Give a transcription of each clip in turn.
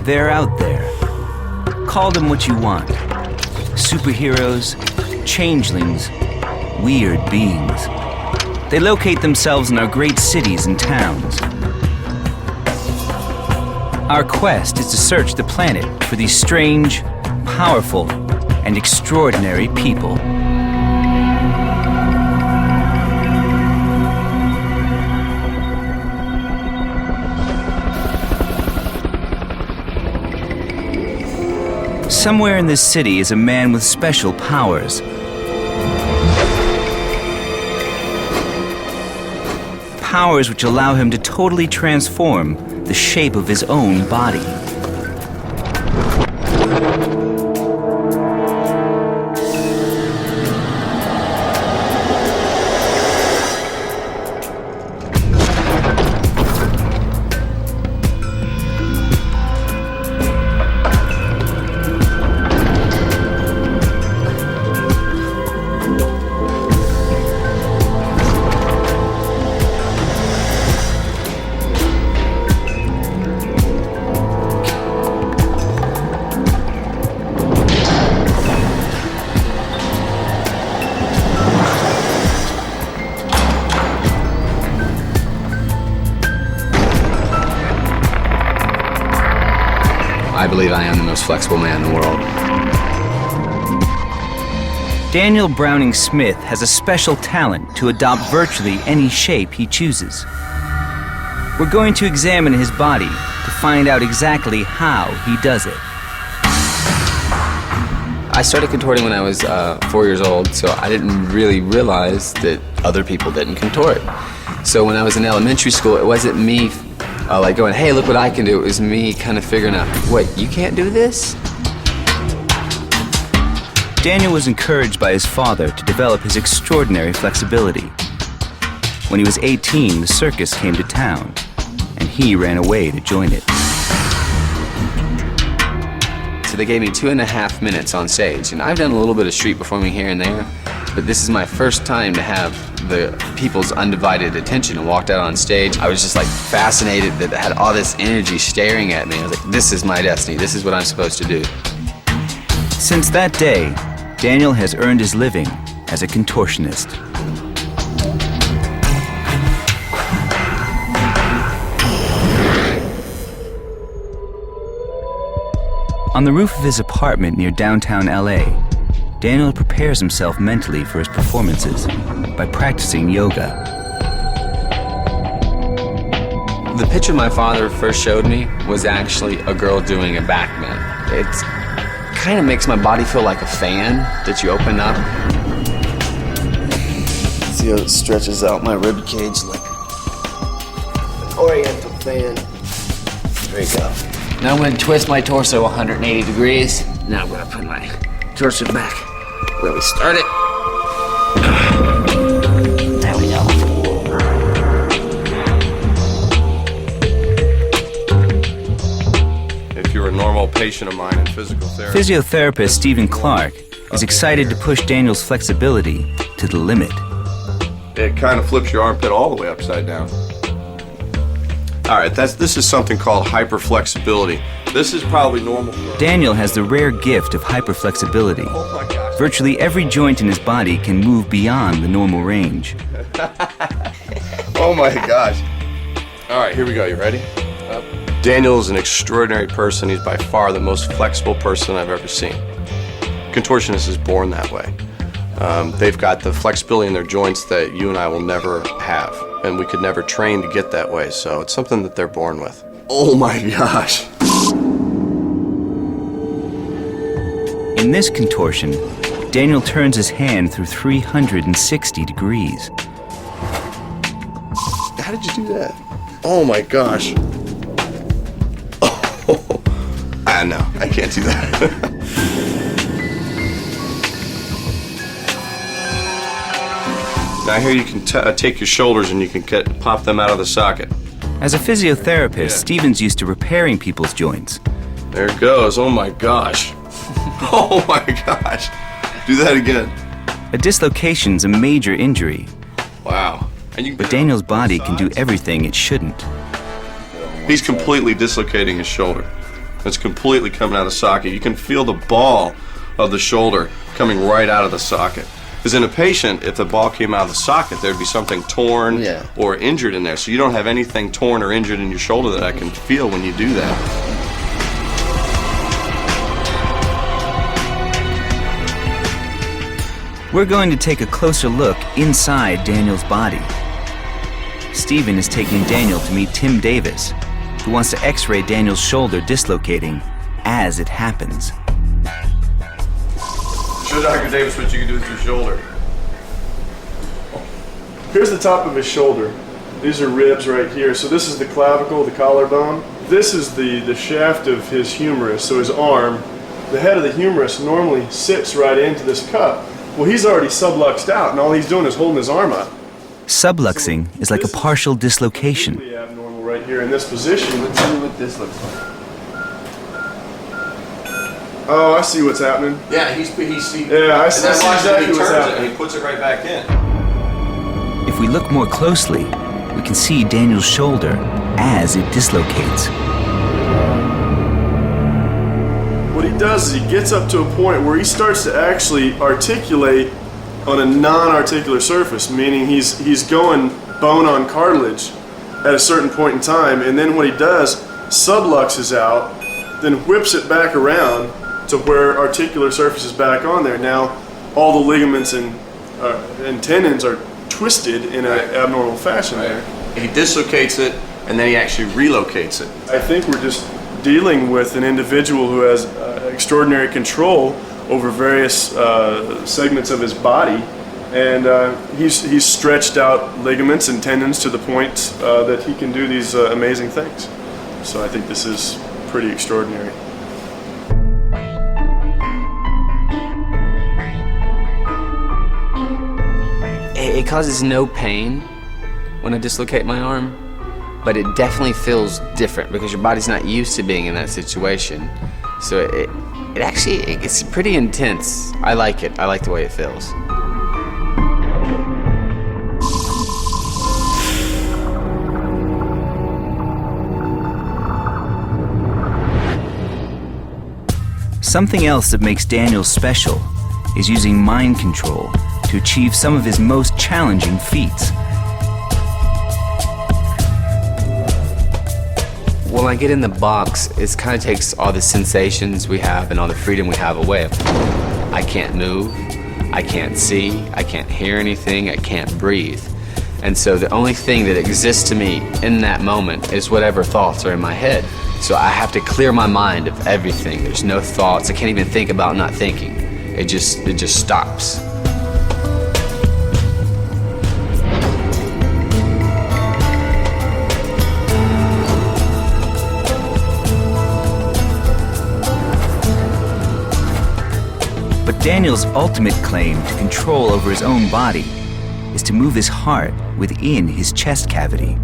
They're out there. Call them what you want. Superheroes, changelings, weird beings. They locate themselves in our great cities and towns. Our quest is to search the planet for these strange, powerful, and extraordinary people. Somewhere in this city is a man with special powers. Powers which allow him to totally transform the shape of his own body. I believe I am the most flexible man in the world. Daniel Browning Smith has a special talent to adopt virtually any shape he chooses. We're going to examine his body to find out exactly how he does it. I started contorting when I was 4 years old, so I didn't really realize that other people didn't contort. So when I was in elementary school, it wasn't me like going, hey, look what I can do. It was me kind of figuring out, wait, you can't do this? Daniel was encouraged by his father to develop his extraordinary flexibility. When he was 18, the circus came to town, and he ran away to join it. So they gave me 2.5 minutes on stage, and I've done a little bit of street performing here and there, but this is my first time to have the people's undivided attention and walked out on stage. I was just like fascinated that it had all this energy staring at me. I was like, this is my destiny. This is what I'm supposed to do. Since that day, Daniel has earned his living as a contortionist. On the roof of his apartment near downtown LA, Daniel prepares himself mentally for his performances by practicing yoga. The picture my father first showed me was actually a girl doing a back bend. It kind of makes my body feel like a fan that you open up. See how it stretches out my rib cage like an oriental fan. There you go. Now I'm going to twist my torso 180 degrees. Now I'm going to put my torso back where we started. There we go. If you're a normal patient of mine in physical therapy... Physiotherapist Stephen Clark is excited to push Daniel's flexibility to the limit. It kind of flips your armpit all the way upside down. All right, this is something called hyperflexibility. This is probably normal. Daniel has the rare gift of hyperflexibility. Oh my gosh. Virtually every joint in his body can move beyond the normal range. Oh my gosh. All right, here we go. You ready? Daniel is an extraordinary person. He's by far the most flexible person I've ever seen. Contortionist is born that way. They've got the flexibility in their joints that you and I will never have, and we could never train to get that way, so it's something that they're born with. Oh my gosh. In this contortion, Daniel turns his hand through 360 degrees. How did you do that? Oh my gosh. Oh, no, I can't do that. Now here you can take your shoulders and you can pop them out of the socket. As a physiotherapist, Yeah. Stephen's used to repairing people's joints. There it goes. Oh my gosh. Oh my gosh. Do that again. A dislocation's a major injury, Wow. And you but Daniel's body can do everything it shouldn't. He's completely dislocating his shoulder. It's completely coming out of the socket. You can feel the ball of the shoulder coming right out of the socket. Because in a patient, if the ball came out of the socket, there'd be something torn or injured in there. So you don't have anything torn or injured in your shoulder that I can feel when you do that. We're going to take a closer look inside Daniel's body. Stephen is taking Daniel to meet Tim Davis, who wants to x-ray Daniel's shoulder dislocating as it happens. Show Dr. Davis what you can do with your shoulder. Here's the top of his shoulder. These are ribs right here. So this is the clavicle, the collarbone. This is the shaft of his humerus, so his arm. The head of the humerus normally sits right into this cup. Well, he's already subluxed out, and all he's doing is holding his arm up. Subluxing is like a partial dislocation. Completely abnormal right here in this position. Let's see what this looks like. Oh, I see what's happening. Yeah, he's Yeah, I see exactly what's happening. And he puts it right back in. If we look more closely, we can see Daniel's shoulder as it dislocates. What he does is he gets up to a point where he starts to actually articulate on a non-articular surface, meaning he's going bone on cartilage at a certain point in time, and then what he does, subluxes out, then whips it back around to where articular surface is back on there. Now all the ligaments and tendons are twisted in an abnormal fashion there. He dislocates it, and then he actually relocates it. I think we're just dealing with an individual who has extraordinary control over various segments of his body, and he's stretched out ligaments and tendons to the point that he can do these amazing things. So I think this is pretty extraordinary. It causes no pain when I dislocate my arm, but it definitely feels different because your body's not used to being in that situation. So it's pretty intense. I like it. I like the way it feels. Something else that makes Daniel special is using mind control to achieve some of his most challenging feats. When I get in the box, it kind of takes all the sensations we have and all the freedom we have away. I can't move, I can't see, I can't hear anything, I can't breathe. And so the only thing that exists to me in that moment is whatever thoughts are in my head. So I have to clear my mind of everything. There's no thoughts. I can't even think about not thinking. It just stops. But Daniel's ultimate claim to control over his own body is to move his heart within his chest cavity.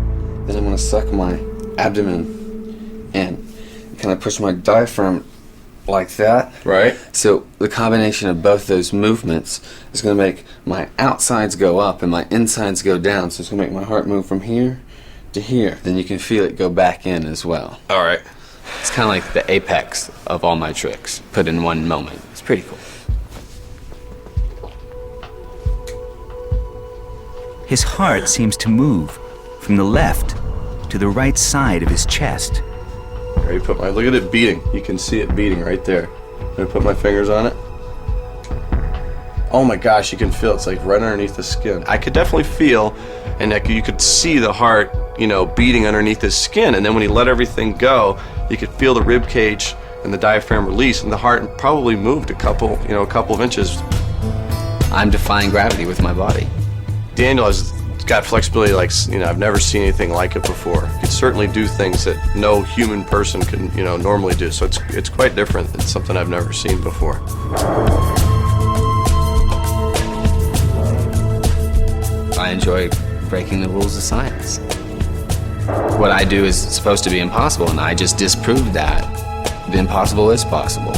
Then I'm going to suck my abdomen in, kind of push my diaphragm like that. Right. So the combination of both those movements is going to make my outsides go up and my insides go down. So it's going to make my heart move from here to here. Then you can feel it go back in as well. All right. It's kind of like the apex of all my tricks, put in one moment. It's pretty cool. His heart seems to move from the left to the right side of his chest. Ready? Look at it beating. You can see it beating right there. I'm gonna put my fingers on it. Oh my gosh, you can feel it's like right underneath the skin. I could definitely feel, and you could see the heart, beating underneath his skin. And then when he let everything go, you could feel the rib cage and the diaphragm release, and the heart probably moved a couple of inches. I'm defying gravity with my body. Daniel has got flexibility like, I've never seen anything like it before. He can certainly do things that no human person can, normally do. So it's quite different. It's something I've never seen before. I enjoy breaking the rules of science. What I do is supposed to be impossible, and I just disproved that. The impossible is possible.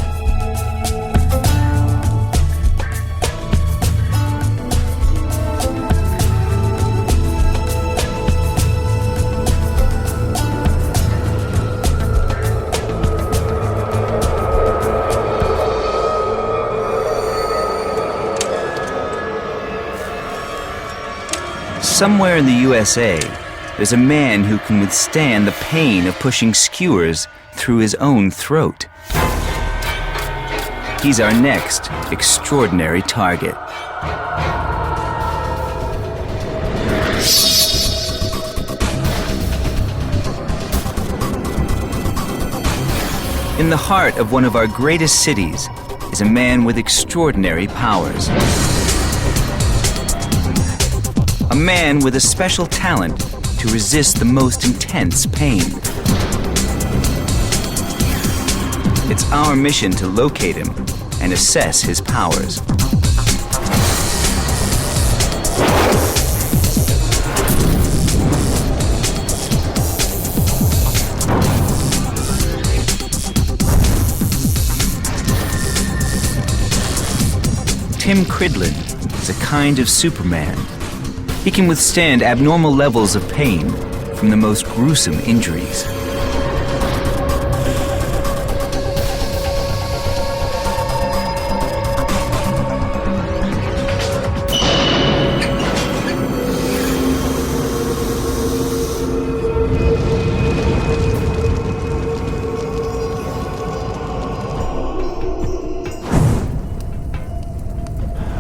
Somewhere in the USA, there's a man who can withstand the pain of pushing skewers through his own throat. He's our next extraordinary target. In the heart of one of our greatest cities is a man with extraordinary powers. A man with a special talent to resist the most intense pain. It's our mission to locate him and assess his powers. Tim Cridlin is a kind of Superman. He can withstand abnormal levels of pain from the most gruesome injuries.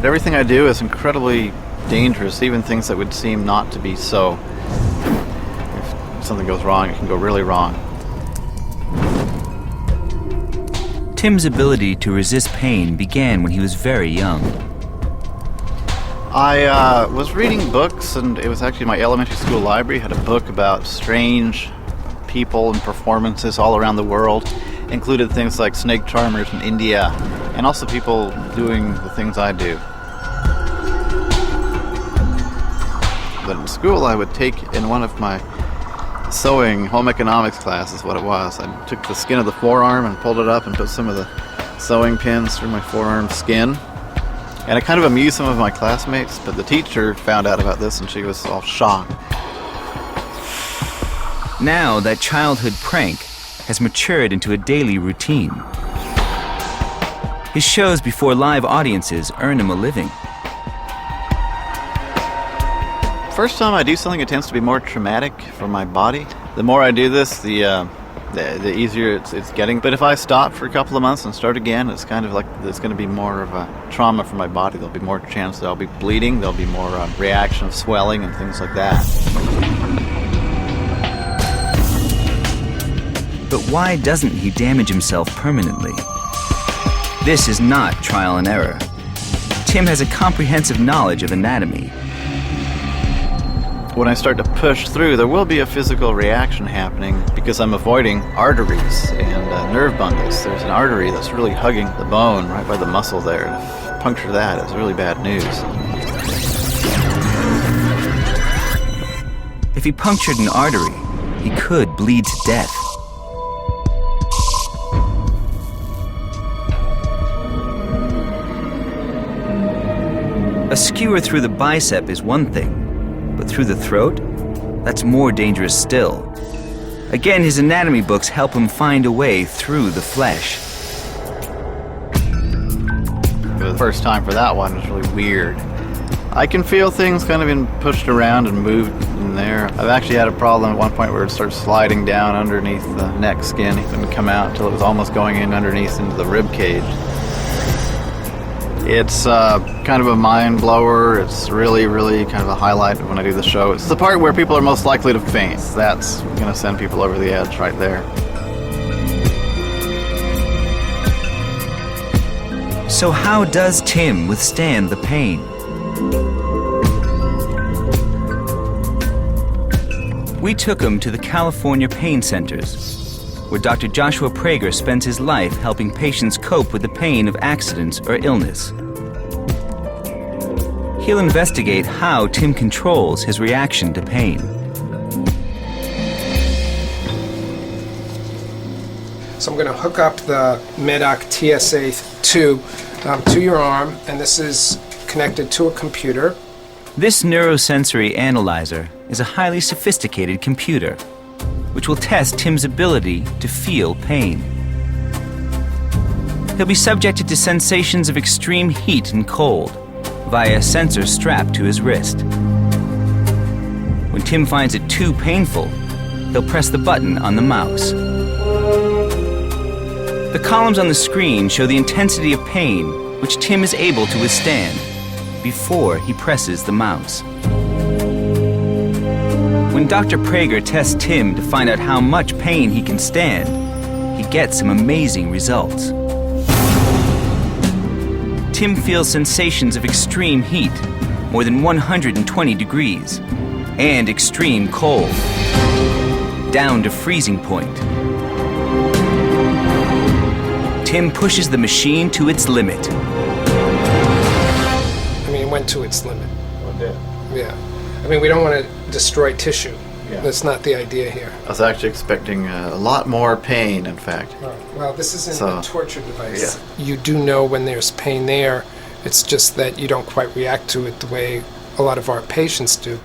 Everything I do is incredibly dangerous, even things that would seem not to be so. If something goes wrong, it can go really wrong. Tim's ability to resist pain began when he was very young. I was reading books, and it was actually my elementary school library had a book about strange people and performances all around the world. Included things like snake charmers in India, and also people doing the things I do. But in school, I would take in one of my sewing home economics classes, what it was. I took the skin of the forearm and pulled it up and put some of the sewing pins through my forearm skin. And it kind of amused some of my classmates, but the teacher found out about this and she was all shocked. Now that childhood prank has matured into a daily routine. His shows before live audiences earn him a living. First time I do something, it tends to be more traumatic for my body. The more I do this, the easier it's getting. But if I stop for a couple of months and start again, it's kind of like it's going to be more of a trauma for my body. There'll be more chance that I'll be bleeding. There'll be more reaction of swelling and things like that. But why doesn't he damage himself permanently? This is not trial and error. Tim has a comprehensive knowledge of anatomy. When I start to push through, there will be a physical reaction happening because I'm avoiding arteries and nerve bundles. There's an artery that's really hugging the bone right by the muscle there. And if you puncture that, it's really bad news. If he punctured an artery, he could bleed to death. A skewer through the bicep is one thing, but through the throat? That's more dangerous still. Again, his anatomy books help him find a way through the flesh. The first time for that one was really weird. I can feel things kind of being pushed around and moved in there. I've actually had a problem at one point where it started sliding down underneath the neck skin. It couldn't come out until it was almost going in underneath into the rib cage. It's kind of a mind blower. It's really, really kind of a highlight when I do the show. It's the part where people are most likely to faint. That's going to send people over the edge right there. So how does Tim withstand the pain? We took him to the California Pain Centers, where Dr. Joshua Prager spends his life helping patients cope with the pain of accidents or illness. He'll investigate how Tim controls his reaction to pain. So I'm going to hook up the Medoc TSA tube to your arm, and this is connected to a computer. This neurosensory analyzer is a highly sophisticated computer, which will test Tim's ability to feel pain. He'll be subjected to sensations of extreme heat and cold via a sensor strapped to his wrist. When Tim finds it too painful, he'll press the button on the mouse. The columns on the screen show the intensity of pain which Tim is able to withstand before he presses the mouse. When Dr. Prager tests Tim to find out how much pain he can stand, he gets some amazing results. Tim feels sensations of extreme heat, more than 120 degrees, and extreme cold, down to freezing point. Tim pushes the machine to its limit. I mean, it went to its limit. Okay. Yeah. I mean, we don't want to destroy tissue. Yeah. That's not the idea here. I was actually expecting a lot more pain, in fact. Well, this isn't So, a torture device. yeah. You do know when there's pain there. It's just that you don't quite react to it the way a lot of our patients do.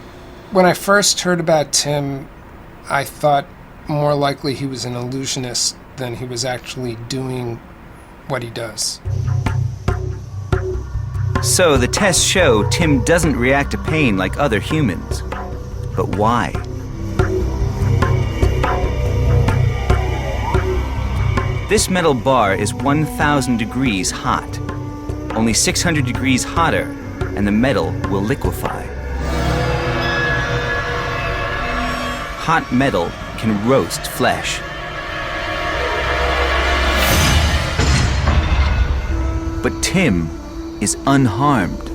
When I first heard about Tim, I thought more likely he was an illusionist than he was actually doing what he does. So the tests show Tim doesn't react to pain like other humans. But why? This metal bar is 1,000 degrees hot. Only 600 degrees hotter, and the metal will liquefy. Hot metal can roast flesh. But Tim is unharmed.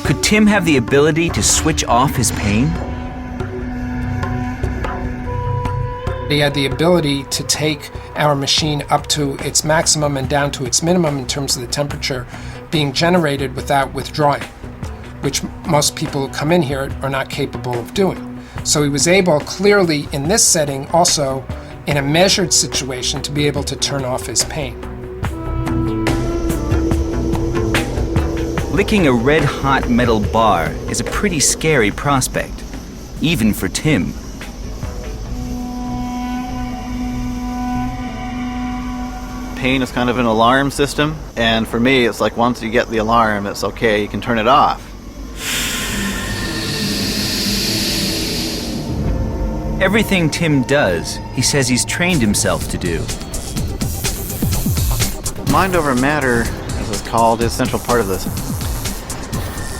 Could Tim have the ability to switch off his pain? He had the ability to take our machine up to its maximum and down to its minimum in terms of the temperature being generated without withdrawing, which most people who come in here are not capable of doing. So he was able, clearly in this setting, also in a measured situation, to be able to turn off his pain. Licking a red-hot metal bar is a pretty scary prospect, even for Tim. Pain is kind of an alarm system, and for me, it's like once you get the alarm, it's okay, you can turn it off. Everything Tim does, he says he's trained himself to do. Mind over matter, as it's called, is a central part of this.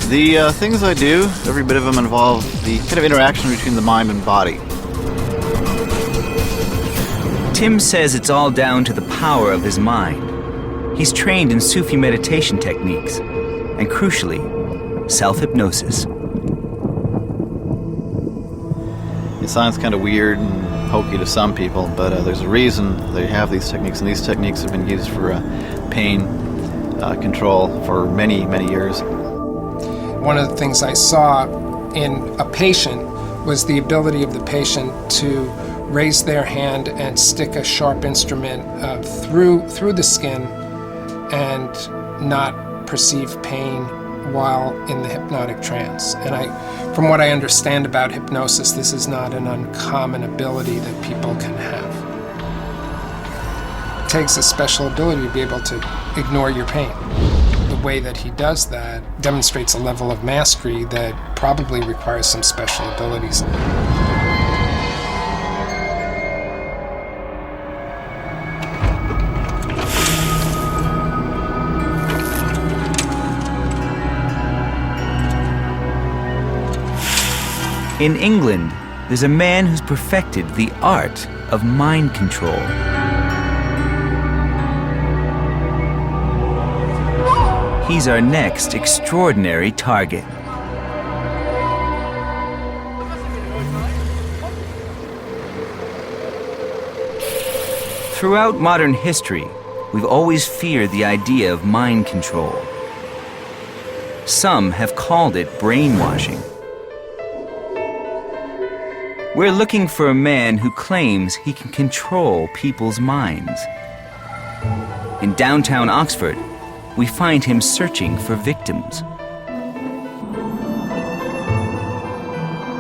The things I do, every bit of them involve the kind of interaction between the mind and body. Tim says it's all down to the power of his mind. He's trained in Sufi meditation techniques, and crucially, self-hypnosis. It sounds kind of weird and hokey to some people, but there's a reason they have these techniques, and these techniques have been used for pain control for many, many years. One of the things I saw in a patient was the ability of the patient to raise their hand and stick a sharp instrument through the skin and not perceive pain while in the hypnotic trance. And from what I understand about hypnosis, this is not an uncommon ability that people can have. It takes a special ability to be able to ignore your pain. The way that he does that demonstrates a level of mastery that probably requires some special abilities. In England, there's a man who's perfected the art of mind control. He's our next extraordinary target. Throughout modern history, we've always feared the idea of mind control. Some have called it brainwashing. We're looking for a man who claims he can control people's minds. In downtown Oxford, we find him searching for victims.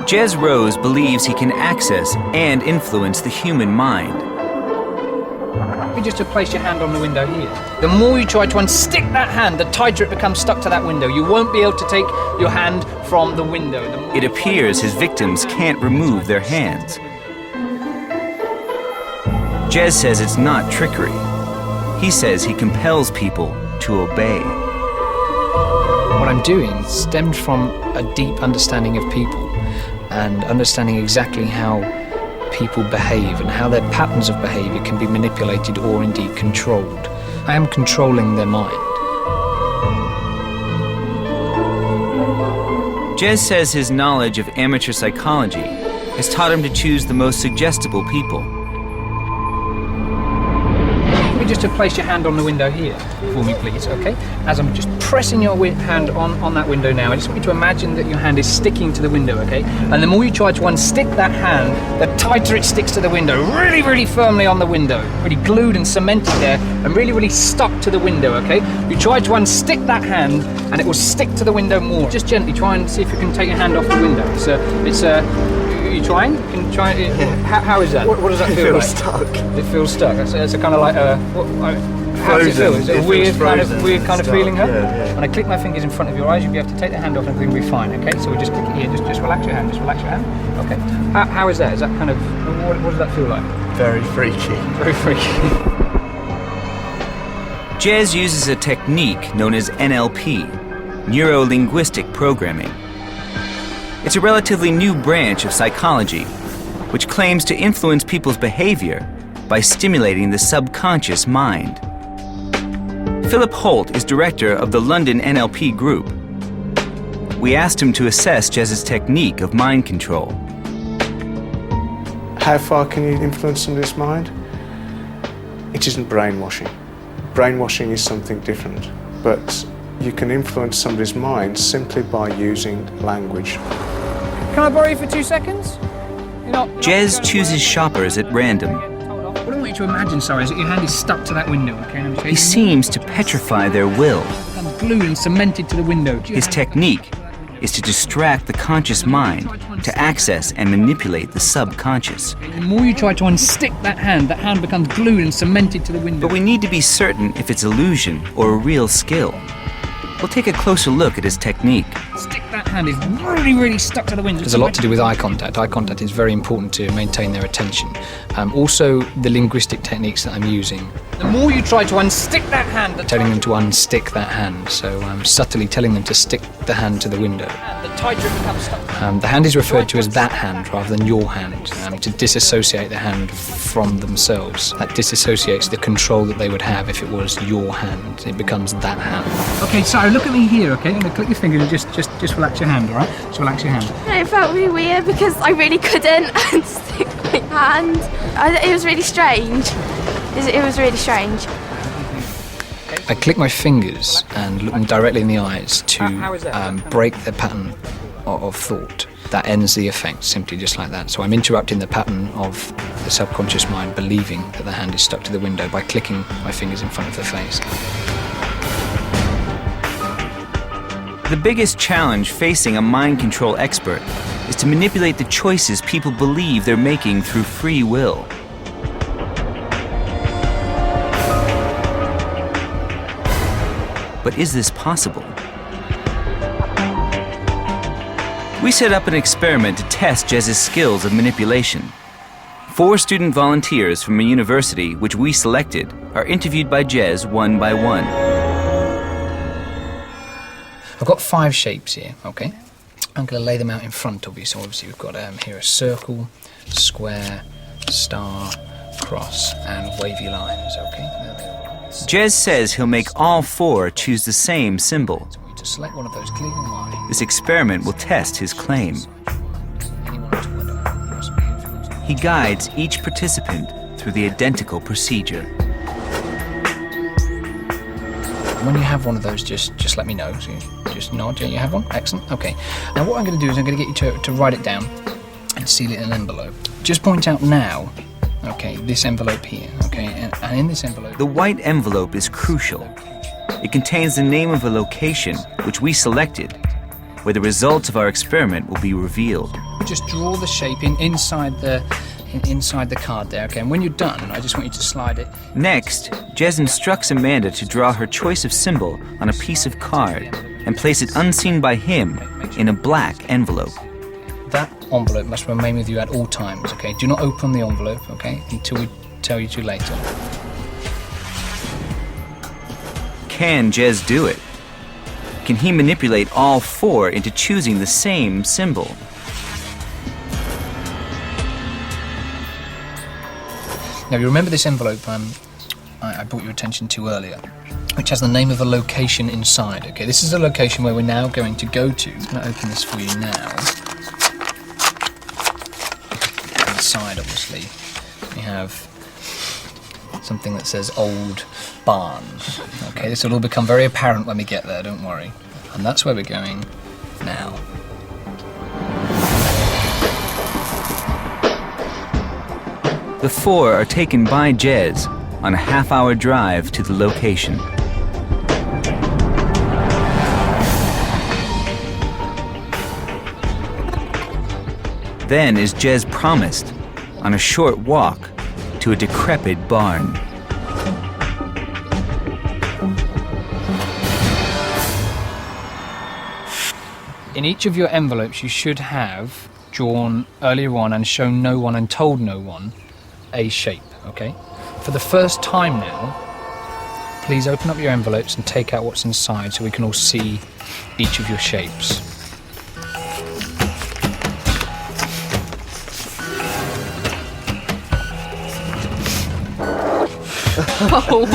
Jez Rose believes he can access and influence the human mind. You just to place your hand on the window here. The more you try to unstick that hand, the tighter it becomes stuck to that window. You won't be able to take your hand from the window. It appears his victims can't remove their hands. Jez says it's not trickery. He says he compels people to obey. What I'm doing stemmed from a deep understanding of people and understanding exactly how people behave and how their patterns of behavior can be manipulated or indeed controlled. I am controlling their mind. Jez says his knowledge of amateur psychology has taught him to choose the most suggestible people. Just to place your hand on the window here for me, please, okay? As I'm just pressing your hand on that window now, I just want you to imagine that your hand is sticking to the window, okay? And the more you try to unstick that hand, the tighter it sticks to the window, really, really firmly on the window, really glued and cemented there, and really, really stuck to the window, okay? You try to unstick that hand, and it will stick to the window more. Just gently try and see if you can take your hand off the window. Are you trying? Can you try? How is that? What does that feel like? It feels stuck. It feels stuck. It's a kind of like how does it feel? Is it a weird kind of feeling? Huh? Yeah. When I click my fingers in front of your eyes, you'll be able to take the hand off and everything will be fine. Okay, so we just click it here. Just relax your hand. Just relax your hand. Okay. How is that? Is that kind of what does that feel like? Very freaky. Very freaky. Jez uses a technique known as NLP, neuro-linguistic programming. It's a relatively new branch of psychology, which claims to influence people's behavior by stimulating the subconscious mind. Philip Holt is director of the London NLP group. We asked him to assess Jez's technique of mind control. How far can you influence somebody's mind? It isn't brainwashing. Brainwashing is something different, but you can influence somebody's mind simply by using language. Can I borrow you for 2 seconds? Jez chooses shoppers at random. What I want you to imagine, is that your hand is stuck to that window, okay? He seems to petrify their will. It's glued and cemented to the window. His technique is to distract the conscious mind to access and manipulate the subconscious. The more you try to unstick that hand becomes glued and cemented to the window. But we need to be certain if it's illusion or a real skill. We'll take a closer look at his technique. Stick that hand is really, really stuck to the window. There's a lot to do with eye contact. Eye contact is very important to maintain their attention. Also, the linguistic techniques that I'm using. The more you try to unstick that hand, telling them to unstick that hand. So I'm subtly telling them to stick the hand to the window. The tighter it becomes stuck. The hand is referred to as that hand rather than your hand, to disassociate the hand from themselves. That disassociates the control that they would have if it was your hand. It becomes that hand. Okay, so look at me here, okay? I'm gonna click your finger and just relax your hand, all right? Just relax your hand. It felt really weird because I really couldn't unstick my hand. It was really strange. It was really strange. I click my fingers and look them directly in the eyes to break the pattern of thought. That ends the effect, simply just like that. So I'm interrupting the pattern of the subconscious mind believing that the hand is stuck to the window by clicking my fingers in front of the face. The biggest challenge facing a mind control expert is to manipulate the choices people believe they're making through free will. But is this possible? We set up an experiment to test Jez's skills of manipulation. 4 student volunteers from a university which we selected are interviewed by Jez one by one. I've got 5 shapes here, okay? I'm going to lay them out in front of you. So obviously we've got here a circle, square, star, cross, and wavy lines, okay? Jez says he'll make all 4 choose the same symbol. So to select one of those, clear them line. This experiment will test his claim. He guides each participant through the identical procedure. When you have one of those, just let me know. So just nod. You have one? Excellent. Okay. Now what I'm going to do is I'm going to get you to write it down and seal it in an envelope. Just point out now, okay, this envelope here, okay, and in this envelope... The white envelope is crucial. It contains the name of a location which we selected, where the results of our experiment will be revealed. Just draw the shape inside the inside the card there, okay? And when you're done, I just want you to slide it. Next, Jez instructs Amanda to draw her choice of symbol on a piece of card and place it unseen by him in a black envelope. That envelope must remain with you at all times, okay? Do not open the envelope, okay, until we tell you to later. Can Jez do it? Can he manipulate all 4 into choosing the same symbol? Now, you remember this envelope I brought your attention to earlier, which has the name of a location inside, okay? This is a location where we're now going to go to. I'm going to open this for you now. Inside, obviously, we have something that says Old Barn. Okay, this will all become very apparent when we get there, don't worry. And that's where we're going now. The 4 are taken by Jez on a half-hour drive to the location. Then, as Jez promised, on a short walk to a decrepit barn. In each of your envelopes, you should have drawn earlier on and shown no one and told no one a shape, okay? For the first time now, please open up your envelopes and take out what's inside so we can all see each of your shapes. Oh,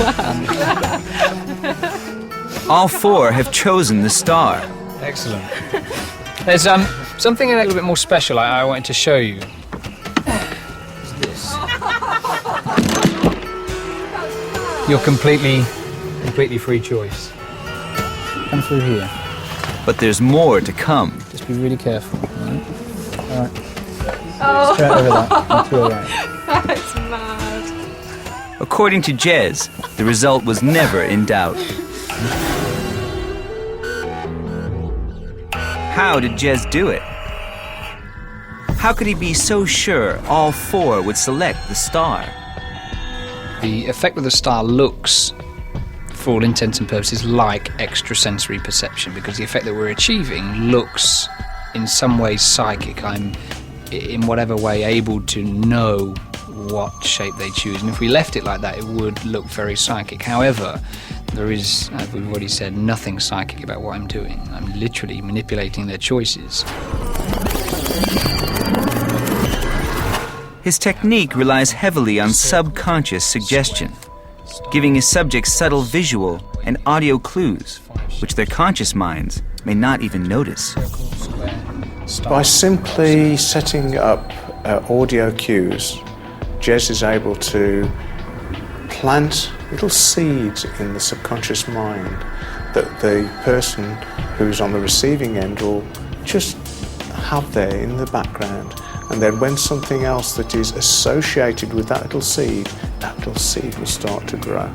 wow. All 4 have chosen the star. Excellent. There's something a little bit more special I wanted to show you. It's this. Your completely free choice. Come through here. But there's more to come. Just be really careful. All right. Oh. Straight over that. And to the right. That's mad. According to Jez, the result was never in doubt. How did Jez do it? How could he be so sure all 4 would select the star? The effect of the star looks, for all intents and purposes, like extrasensory perception, because the effect that we're achieving looks in some ways psychic. I'm, in whatever way, able to know what shape they choose, and if we left it like that, it would look very psychic. However, there is, as we've already said, nothing psychic about what I'm doing. I'm literally manipulating their choices. His technique relies heavily on subconscious suggestion, giving his subjects subtle visual and audio clues, which their conscious minds may not even notice. By simply setting up audio cues, Jez is able to plant little seeds in the subconscious mind that the person who's on the receiving end will just have there in the background. And then when something else that is associated with that little seed will start to grow.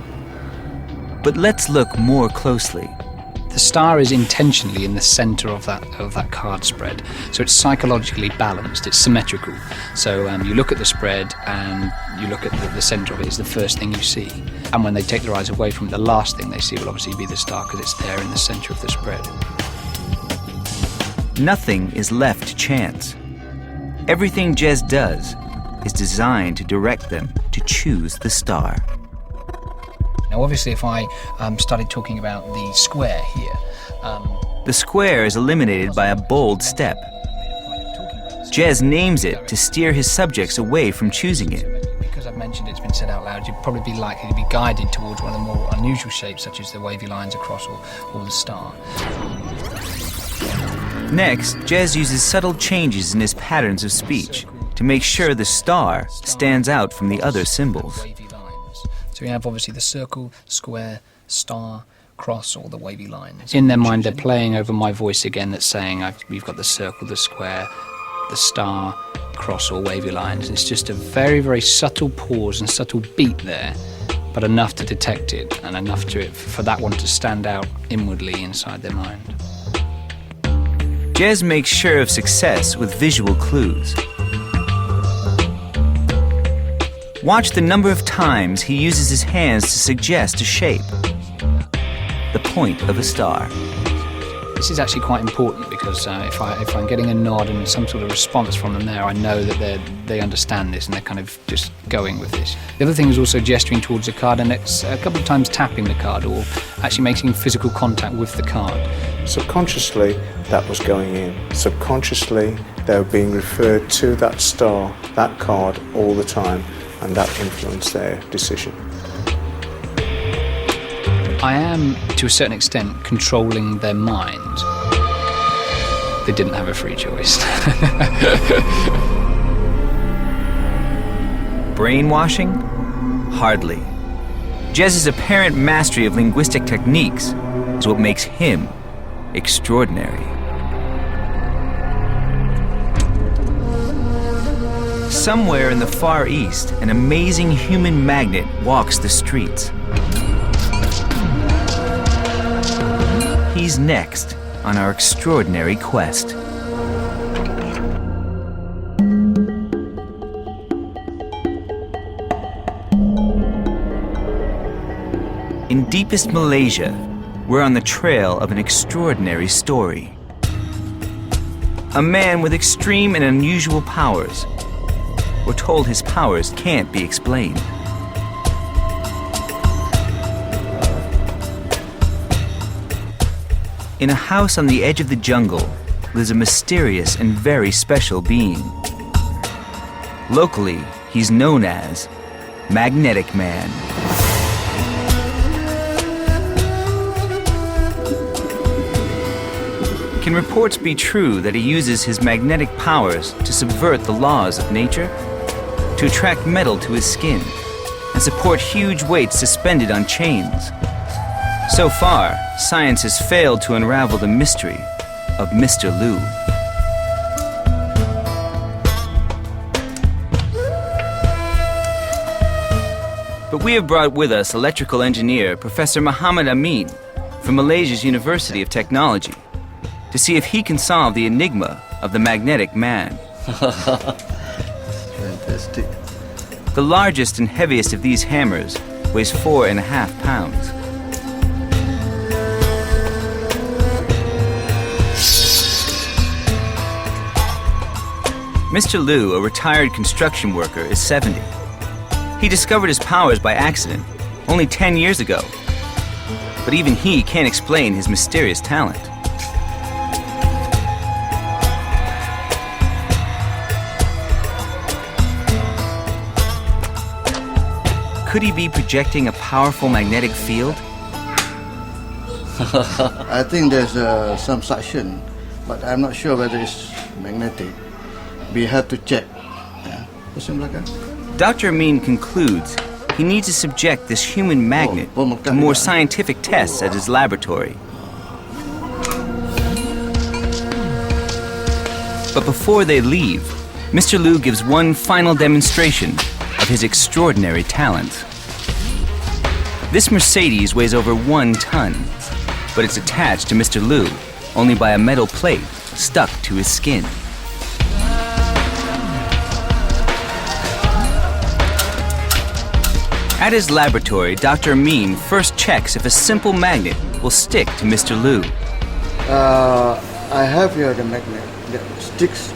But let's look more closely. The star is intentionally in the center of that card spread, so it's psychologically balanced, it's symmetrical. So you look at the spread and you look at the center of it is the first thing you see. And when they take their eyes away from it, the last thing they see will obviously be the star because it's there in the center of the spread. Nothing is left to chance. Everything Jez does is designed to direct them to choose the star. Now, obviously, if I started talking about the square here... the square is eliminated by a bold step. Jez names it to steer his subjects away from choosing it. Because I've mentioned it's been said out loud, you'd probably be likely to be guided towards one of the more unusual shapes, such as the wavy lines across or the star. Next, Jez uses subtle changes in his patterns of speech to make sure the star stands out from the other symbols. So we have obviously the circle, square, star, cross, or the wavy lines. In their mind, they're playing over my voice again that's saying we've got the circle, the square, the star, cross, or wavy lines. It's just a very, very subtle pause and subtle beat there, but enough to detect it and enough for that one to stand out inwardly inside their mind. Jez makes sure of success with visual clues. Watch the number of times he uses his hands to suggest a shape. The point of a star. This is actually quite important because if I'm getting a nod and some sort of response from them there, I know that they understand this and they're kind of just going with this. The other thing is also gesturing towards the card, and it's a couple of times tapping the card or actually making physical contact with the card. Subconsciously, that was going in. Subconsciously, they were being referred to that star, that card, all the time, and that influenced their decision. I am, to a certain extent, controlling their mind. They didn't have a free choice. Brainwashing? Hardly. Jez's apparent mastery of linguistic techniques is what makes him extraordinary. Somewhere in the Far East, an amazing human magnet walks the streets. He's next on our extraordinary quest. In deepest Malaysia, we're on the trail of an extraordinary story. A man with extreme and unusual powers. We're told his powers can't be explained. In a house on the edge of the jungle lives a mysterious and very special being. Locally, he's known as Magnetic Man. Can reports be true that he uses his magnetic powers to subvert the laws of nature? To attract metal to his skin and support huge weights suspended on chains? So far, science has failed to unravel the mystery of Mr. Lu. But we have brought with us electrical engineer Professor Muhammad Amin from Malaysia's University of Technology to see if he can solve the enigma of the magnetic man. Fantastic. The largest and heaviest of these hammers weighs 4.5 pounds. Mr. Lu, a retired construction worker, is 70. He discovered his powers by accident only 10 years ago. But even he can't explain his mysterious talent. Could he be projecting a powerful magnetic field? I think there's some suction, but I'm not sure whether it's magnetic. We have to check. Yeah. Dr. Amin concludes he needs to subject this human magnet to more scientific tests at his laboratory. But before they leave, Mr. Lu gives one final demonstration of his extraordinary talent. This Mercedes weighs over 1 ton, but it's attached to Mr. Lu only by a metal plate stuck to his skin. At his laboratory, Dr. Amin first checks if a simple magnet will stick to Mr. Lu. I have here the magnet that sticks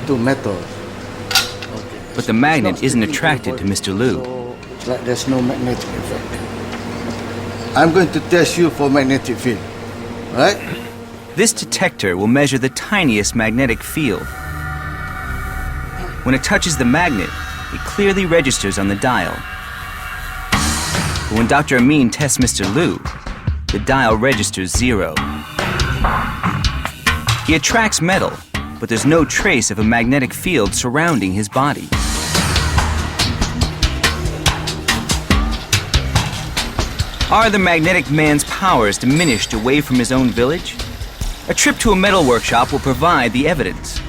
to metal. Okay. But the magnet isn't attracted to Mr. Lu. So it's like there's no magnetic effect. I'm going to test you for magnetic field, right? This detector will measure the tiniest magnetic field. When it touches the magnet, it clearly registers on the dial. But when Dr. Amin tests Mr. Lu, the dial registers 0. He attracts metal, but there's no trace of a magnetic field surrounding his body. Are the magnetic man's powers diminished away from his own village? A trip to a metal workshop will provide the evidence.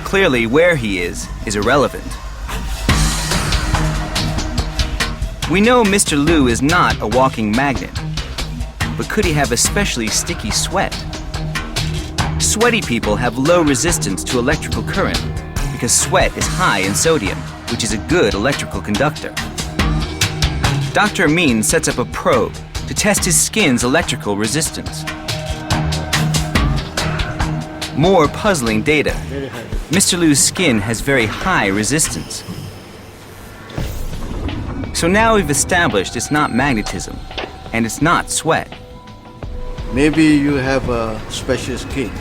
Clearly, where he is irrelevant. We know Mr. Lu is not a walking magnet, but could he have especially sticky sweat? Sweaty people have low resistance to electrical current because sweat is high in sodium, which is a good electrical conductor. Dr. Amin sets up a probe to test his skin's electrical resistance. More puzzling data. Mr. Liu's skin has very high resistance. So now we've established it's not magnetism, and it's not sweat. Maybe you have a special skin.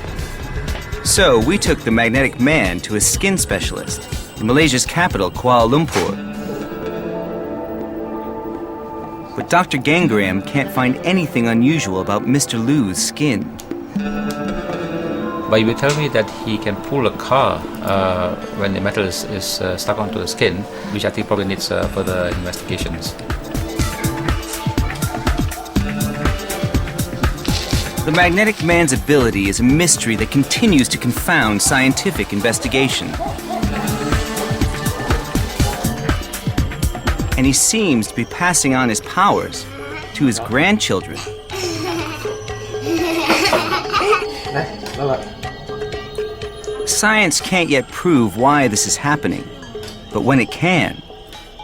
So we took the magnetic man to a skin specialist in Malaysia's capital, Kuala Lumpur. But Dr. Gangram can't find anything unusual about Mr. Liu's skin. But you tell me that he can pull a car when the metal is stuck onto the skin, which I think probably needs further investigations. The magnetic man's ability is a mystery that continues to confound scientific investigation. And he seems to be passing on his powers to his grandchildren. Science can't yet prove why this is happening, but when it can,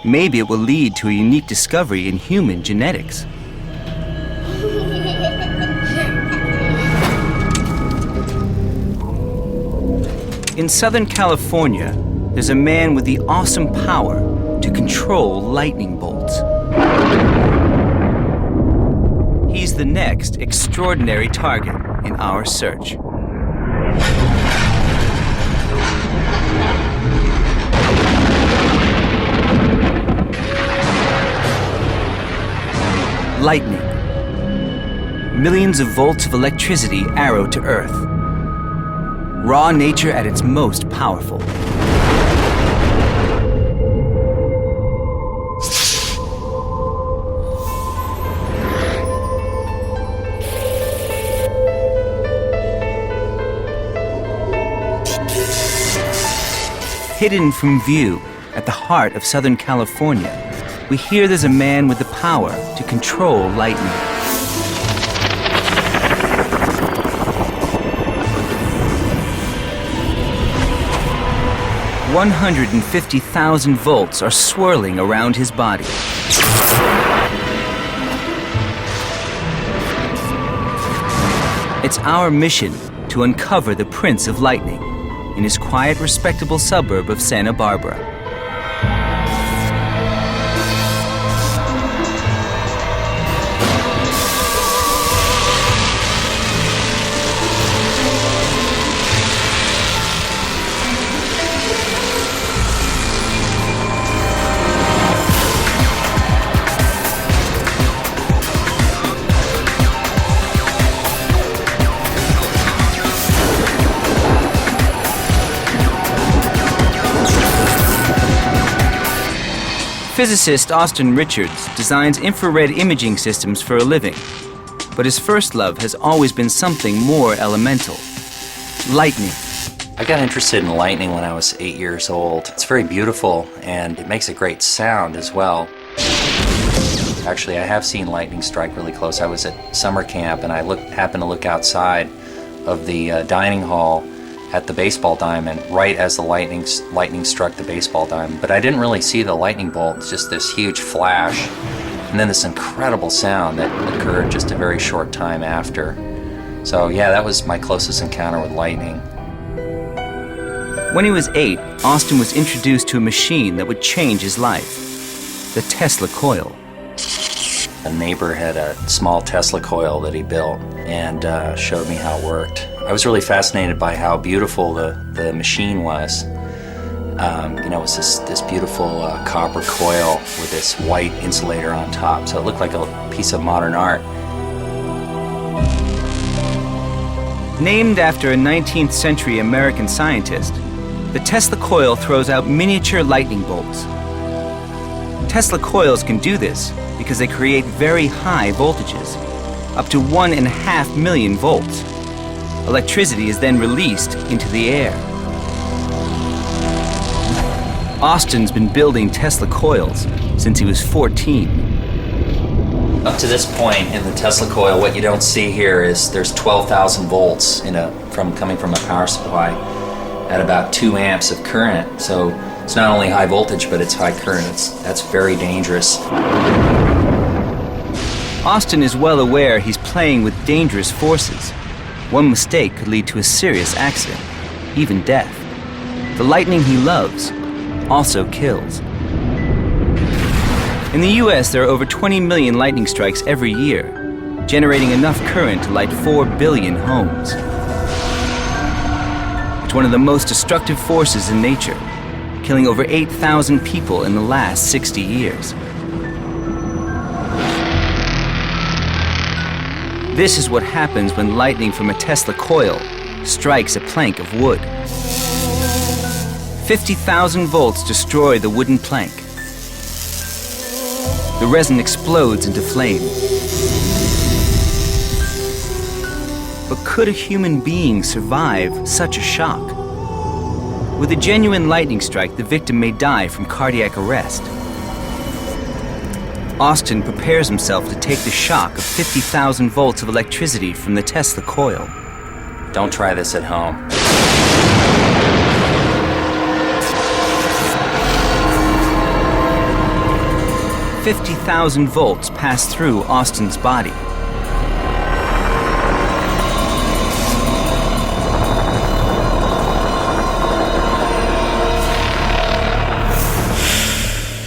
maybe it will lead to a unique discovery in human genetics. In Southern California, there's a man with the awesome power to control lightning bolts. He's the next extraordinary target in our search. Lightning. Millions of volts of electricity arrow to Earth. Raw nature at its most powerful. Hidden from view at the heart of Southern California, we hear there's a man with the power to control lightning. $150,000 volts are swirling around his body. It's our mission to uncover the Prince of Lightning in his quiet, respectable suburb of Santa Barbara. Physicist Austin Richards designs infrared imaging systems for a living, but his first love has always been something more elemental: lightning. I got interested in lightning when I was 8 years old. It's very beautiful and it makes a great sound as well. Actually, I have seen lightning strike really close. I was at summer camp and I happened to look outside of the dining hall at the baseball diamond right as the lightning struck the baseball diamond. But I didn't really see the lightning bolt, just this huge flash, and then this incredible sound that occurred just a very short time after. So yeah, that was my closest encounter with lightning. When he was 8, Austin was introduced to a machine that would change his life: the Tesla coil. A neighbor had a small Tesla coil that he built and showed me how it worked. I was really fascinated by how beautiful the machine was. It was this beautiful copper coil with this white insulator on top, so it looked like a piece of modern art. Named after a 19th century American scientist, the Tesla coil throws out miniature lightning bolts. Tesla coils can do this because they create very high voltages, up to 1.5 million volts. Electricity is then released into the air. Austin's been building Tesla coils since he was 14. Up to this point in the Tesla coil, what you don't see here is there's 12,000 volts coming from a power supply at about 2 amps of current. So it's not only high voltage, but it's high current. That's very dangerous. Austin is well aware he's playing with dangerous forces. One mistake could lead to a serious accident, even death. The lightning he loves also kills. In the US, there are over 20 million lightning strikes every year, generating enough current to light 4 billion homes. It's one of the most destructive forces in nature, killing over 8,000 people in the last 60 years. This is what happens when lightning from a Tesla coil strikes a plank of wood. 50,000 volts destroy the wooden plank. The resin explodes into flame. But could a human being survive such a shock? With a genuine lightning strike, the victim may die from cardiac arrest. Austin prepares himself to take the shock of 50,000 volts of electricity from the Tesla coil. Don't try this at home. 50,000 volts pass through Austin's body.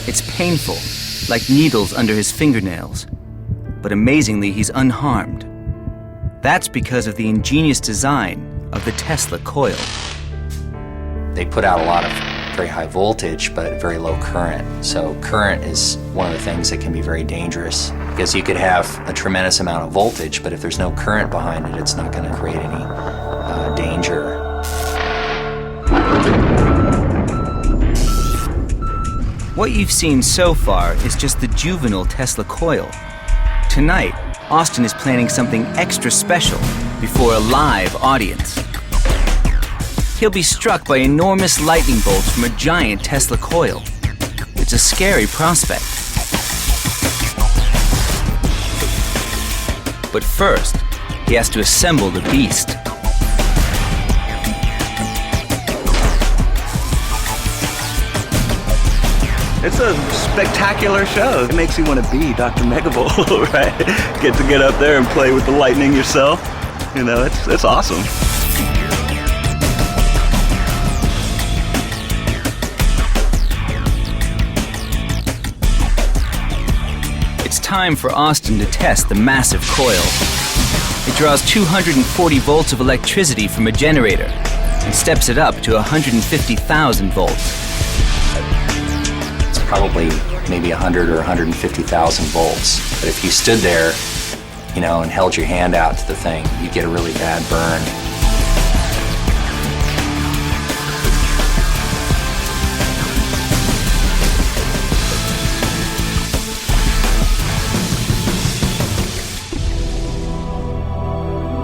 It's painful, like needles under his fingernails. But amazingly, he's unharmed. That's because of the ingenious design of the Tesla coil. They put out a lot of very high voltage, but very low current. So current is one of the things that can be very dangerous, because you could have a tremendous amount of voltage, but if there's no current behind it, it's not going to create any danger. What you've seen so far is just the juvenile Tesla coil. Tonight, Austin is planning something extra special before a live audience. He'll be struck by enormous lightning bolts from a giant Tesla coil. It's a scary prospect. But first, he has to assemble the beast. It's a spectacular show. It makes you want to be Dr. Megavolt, right? Get up there and play with the lightning yourself. You know, it's awesome. It's time for Austin to test the massive coil. It draws 240 volts of electricity from a generator and steps it up to 150,000 volts. Probably maybe 100 or 150,000 volts. But if you stood there, you know, and held your hand out to the thing, you'd get a really bad burn.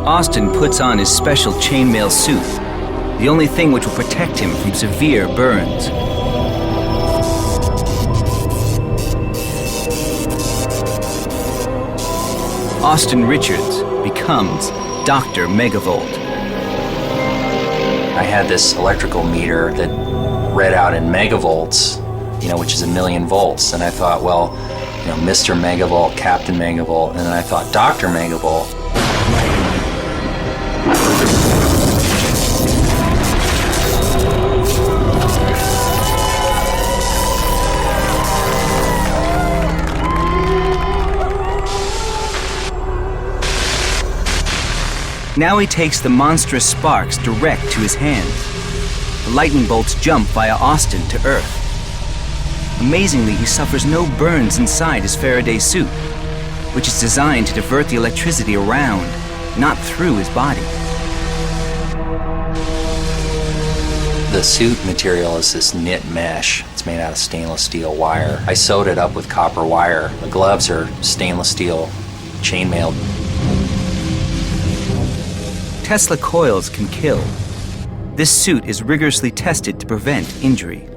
Austin puts on his special chainmail suit, the only thing which will protect him from severe burns. Austin Richards becomes Dr. Megavolt. I had this electrical meter that read out in megavolts, you know, which is 1,000,000 volts. And I thought, well, you know, Mr. Megavolt, Captain Megavolt, and then I thought Dr. Megavolt. Now he takes the monstrous sparks direct to his hands. The lightning bolts jump via Austin to Earth. Amazingly, he suffers no burns inside his Faraday suit, which is designed to divert the electricity around, not through his body. The suit material is this knit mesh. It's made out of stainless steel wire. I sewed it up with copper wire. The gloves are stainless steel chainmail. Tesla coils can kill. This suit is rigorously tested to prevent injury.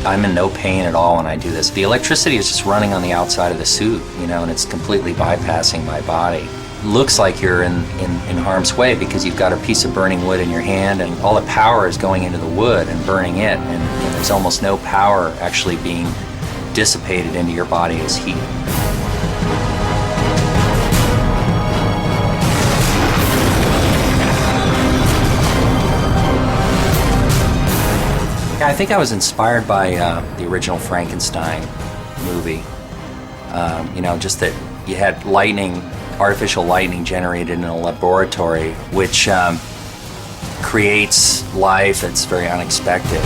I'm in no pain at all when I do this. The electricity is just running on the outside of the suit, you know, and it's completely bypassing my body. Looks like you're in harm's way because you've got a piece of burning wood in your hand and all the power is going into the wood and burning it, and there's almost no power actually being dissipated into your body as heat. I think I was inspired by the original Frankenstein movie. You know, just that you had lightning, artificial lightning generated in a laboratory, which creates life that's very unexpected.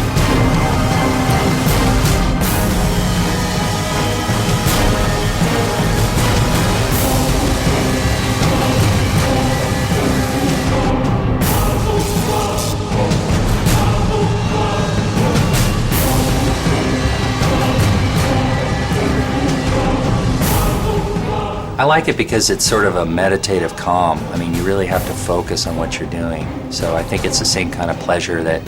I like it because it's sort of a meditative calm. I mean, you really have to focus on what you're doing. So I think it's the same kind of pleasure that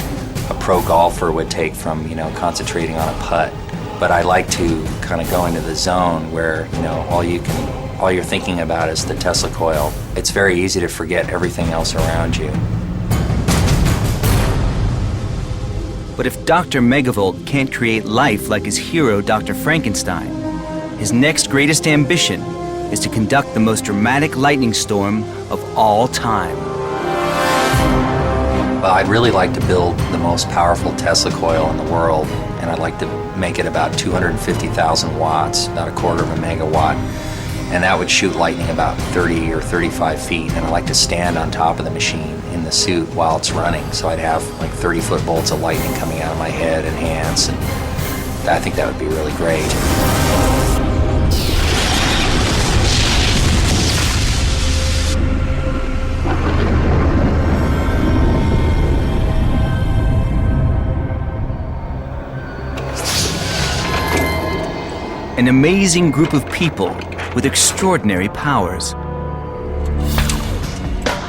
a pro golfer would take from, you know, concentrating on a putt. But I like to kind of go into the zone where, you know, all you're thinking about is the Tesla coil. It's very easy to forget everything else around you. But if Dr. Megavolt can't create life like his hero, Dr. Frankenstein, his next greatest ambition is to conduct the most dramatic lightning storm of all time. Well, I'd really like to build the most powerful Tesla coil in the world, and I'd like to make it about 250,000 watts, about a quarter of a megawatt, and that would shoot lightning about 30 or 35 feet, and I'd like to stand on top of the machine in the suit while it's running, so I'd have like 30-foot bolts of lightning coming out of my head and hands, and I think that would be really great. An amazing group of people with extraordinary powers.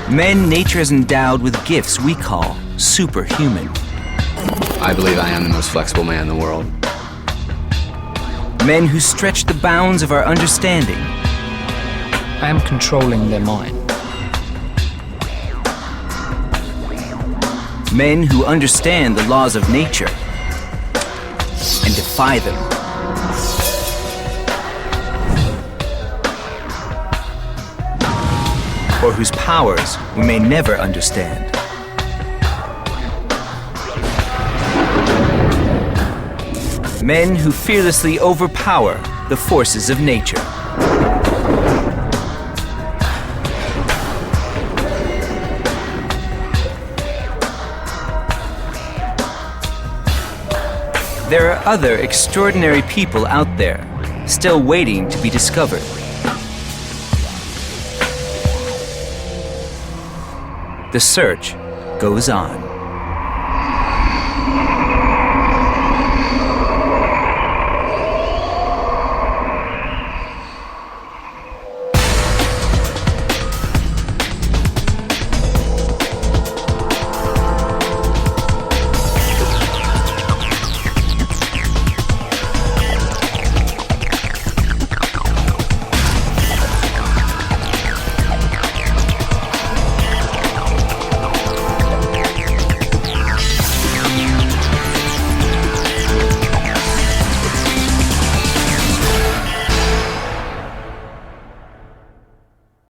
Men nature has endowed with gifts we call superhuman. I believe I am the most flexible man in the world. Men who stretch the bounds of our understanding. I am controlling their mind. Men who understand the laws of nature and defy them. Or whose powers we may never understand. Men who fearlessly overpower the forces of nature. There are other extraordinary people out there, still waiting to be discovered. The search goes on.